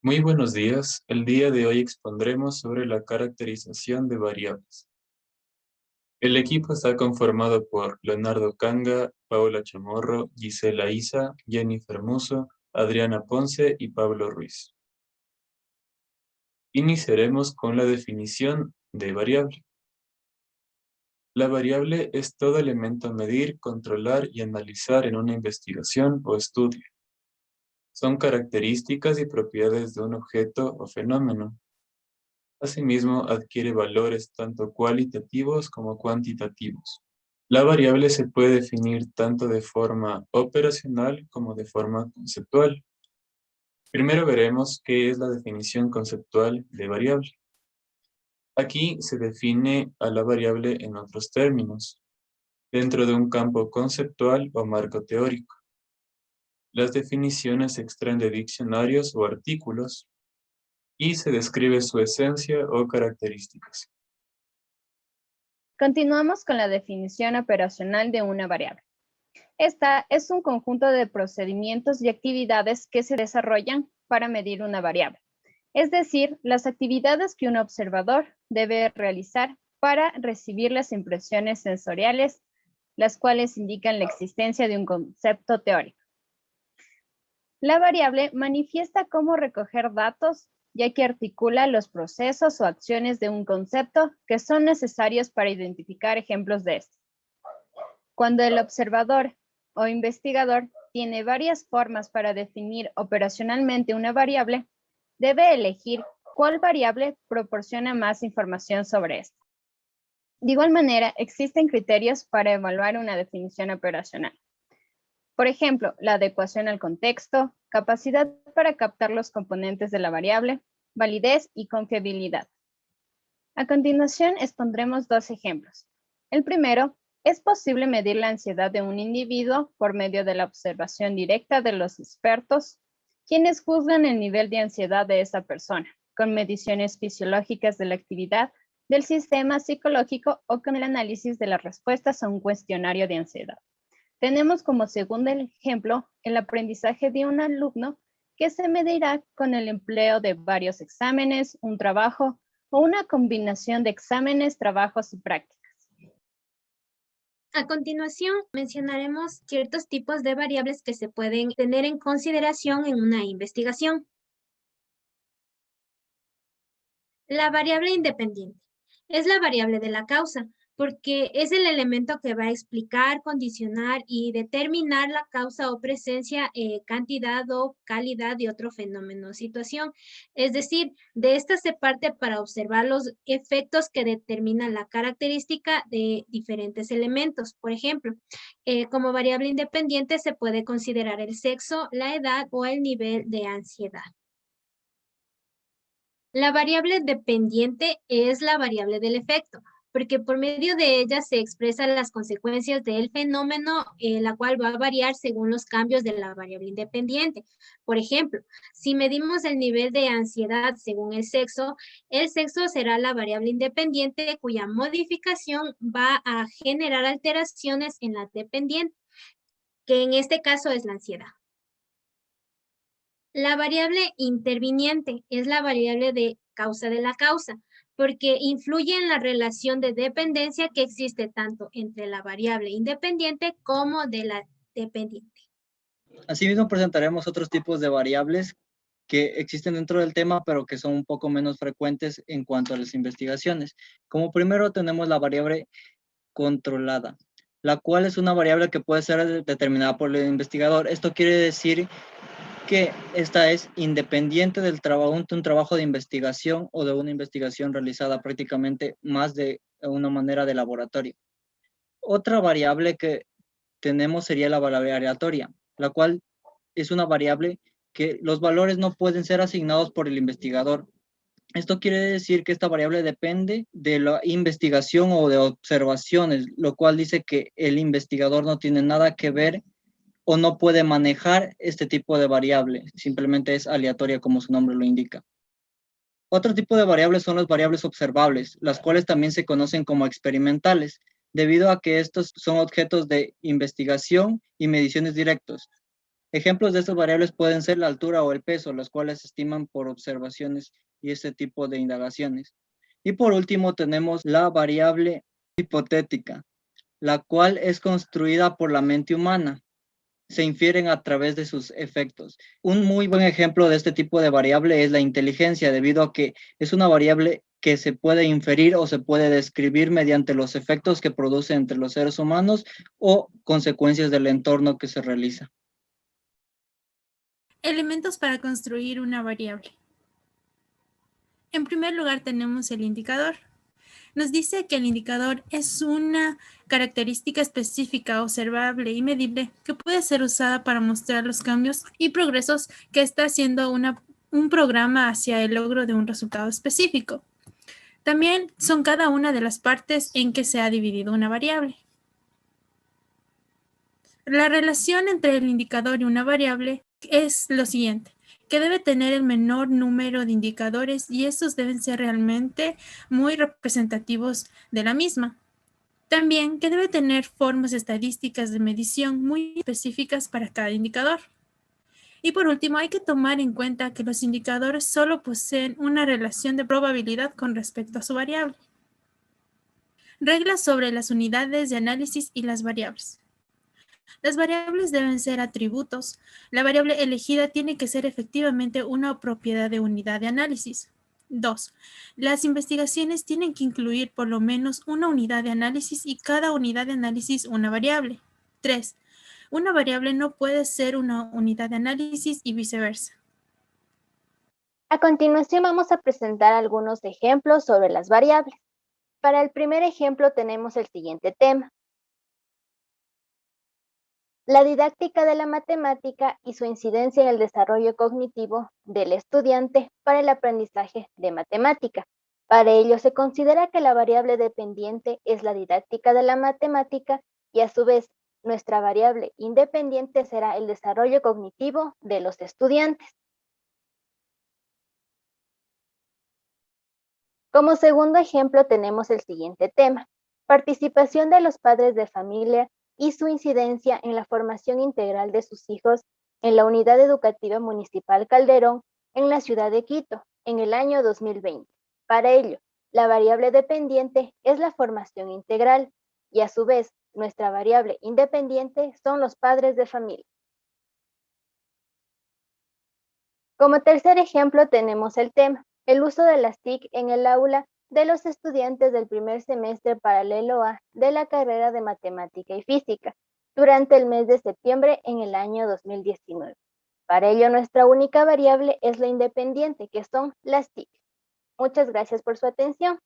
Muy buenos días. El día de hoy expondremos sobre la caracterización de variables. El equipo está conformado por Leonardo Canga, Paola Chamorro, Gisela Isa, Jennifer Muso, Adriana Ponce y Pablo Ruiz. Iniciaremos con la definición de variable. La variable es todo elemento a medir, controlar y analizar en una investigación o estudio. Son características y propiedades de un objeto o fenómeno. Asimismo, adquiere valores tanto cualitativos como cuantitativos. La variable se puede definir tanto de forma operacional como de forma conceptual. Primero veremos qué es la definición conceptual de variable. Aquí se define a la variable en otros términos, dentro de un campo conceptual o marco teórico. Las definiciones se extraen de diccionarios o artículos y se describe su esencia o características. Continuamos con la definición operacional de una variable. Esta es un conjunto de procedimientos y actividades que se desarrollan para medir una variable, es decir, las actividades que un observador debe realizar para recibir las impresiones sensoriales, las cuales indican la existencia de un concepto teórico. La variable manifiesta cómo recoger datos, ya que articula los procesos o acciones de un concepto que son necesarios para identificar ejemplos de esto. Cuando el observador o investigador tiene varias formas para definir operacionalmente una variable, debe elegir cuál variable proporciona más información sobre esta. De igual manera, existen criterios para evaluar una definición operacional. Por ejemplo, la adecuación al contexto, capacidad para captar los componentes de la variable, validez y confiabilidad. A continuación, expondremos dos ejemplos. El primero, es posible medir la ansiedad de un individuo por medio de la observación directa de los expertos, quienes juzgan el nivel de ansiedad de esa persona, con mediciones fisiológicas de la actividad del sistema psicológico o con el análisis de las respuestas a un cuestionario de ansiedad. Tenemos como segundo ejemplo el aprendizaje de un alumno que se medirá con el empleo de varios exámenes, un trabajo o una combinación de exámenes, trabajos y prácticas. A continuación, mencionaremos ciertos tipos de variables que se pueden tener en consideración en una investigación. La variable independiente es la variable de la causa, porque es el elemento que va a explicar, condicionar y determinar la causa o presencia, cantidad o calidad de otro fenómeno o situación. Es decir, de esta se parte para observar los efectos que determinan la característica de diferentes elementos. Por ejemplo, como variable independiente se puede considerar el sexo, la edad o el nivel de ansiedad. La variable dependiente es la variable del efecto, porque por medio de ella se expresan las consecuencias del fenómeno, la cual va a variar según los cambios de la variable independiente. Por ejemplo, si medimos el nivel de ansiedad según el sexo será la variable independiente cuya modificación va a generar alteraciones en la dependiente, que en este caso es la ansiedad. La variable interviniente es la variable de causa de la causa, porque influye en la relación de dependencia que existe tanto entre la variable independiente como de la dependiente. Asimismo, presentaremos otros tipos de variables que existen dentro del tema, pero que son un poco menos frecuentes en cuanto a las investigaciones. Como primero tenemos la variable controlada, la cual es una variable que puede ser determinada por el investigador. Esto quiere decir que esta es independiente del trabajo, un trabajo de investigación o de una investigación realizada prácticamente más de una manera de laboratorio. Otra variable que tenemos sería la variable aleatoria, la cual es una variable que los valores no pueden ser asignados por el investigador. Esto quiere decir que esta variable depende de la investigación o de observaciones, lo cual dice que el investigador no tiene nada que ver o no puede manejar este tipo de variable, simplemente es aleatoria como su nombre lo indica. Otro tipo de variables son las variables observables, las cuales también se conocen como experimentales, debido a que estos son objetos de investigación y mediciones directos. Ejemplos de estas variables pueden ser la altura o el peso, las cuales se estiman por observaciones y este tipo de indagaciones. Y por último tenemos la variable hipotética, la cual es construida por la mente humana. Se infieren a través de sus efectos. Un muy buen ejemplo de este tipo de variable es la inteligencia, debido a que es una variable que se puede inferir o se puede describir mediante los efectos que produce entre los seres humanos o consecuencias del entorno que se realiza. Elementos para construir una variable. En primer lugar tenemos el indicador. Nos dice que el indicador es una característica específica, observable y medible que puede ser usada para mostrar los cambios y progresos que está haciendo un programa hacia el logro de un resultado específico. También son cada una de las partes en que se ha dividido una variable. La relación entre el indicador y una variable es lo siguiente, que debe tener el menor número de indicadores y estos deben ser realmente muy representativos de la misma. También que debe tener formas estadísticas de medición muy específicas para cada indicador. Y por último, hay que tomar en cuenta que los indicadores solo poseen una relación de probabilidad con respecto a su variable. Reglas sobre las unidades de análisis y las variables. Las variables deben ser atributos. La variable elegida tiene que ser efectivamente una propiedad de unidad de análisis. 2. Las investigaciones tienen que incluir por lo menos una unidad de análisis y cada unidad de análisis una variable. 3. Una variable no puede ser una unidad de análisis y viceversa. A continuación vamos a presentar algunos ejemplos sobre las variables. Para el primer ejemplo tenemos el siguiente tema: la didáctica de la matemática y su incidencia en el desarrollo cognitivo del estudiante para el aprendizaje de matemática. Para ello se considera que la variable dependiente es la didáctica de la matemática y a su vez nuestra variable independiente será el desarrollo cognitivo de los estudiantes. Como segundo ejemplo tenemos el siguiente tema: participación de los padres de familia y su incidencia en la formación integral de sus hijos en la Unidad Educativa Municipal Calderón en la ciudad de Quito en el año 2020. Para ello, la variable dependiente es la formación integral y a su vez nuestra variable independiente son los padres de familia. Como tercer ejemplo tenemos el tema: el uso de las TIC en el aula de los estudiantes del primer semestre paralelo A de la carrera de Matemática y Física durante el mes de septiembre en el año 2019. Para ello, nuestra única variable es la independiente, que son las TIC. Muchas gracias por su atención.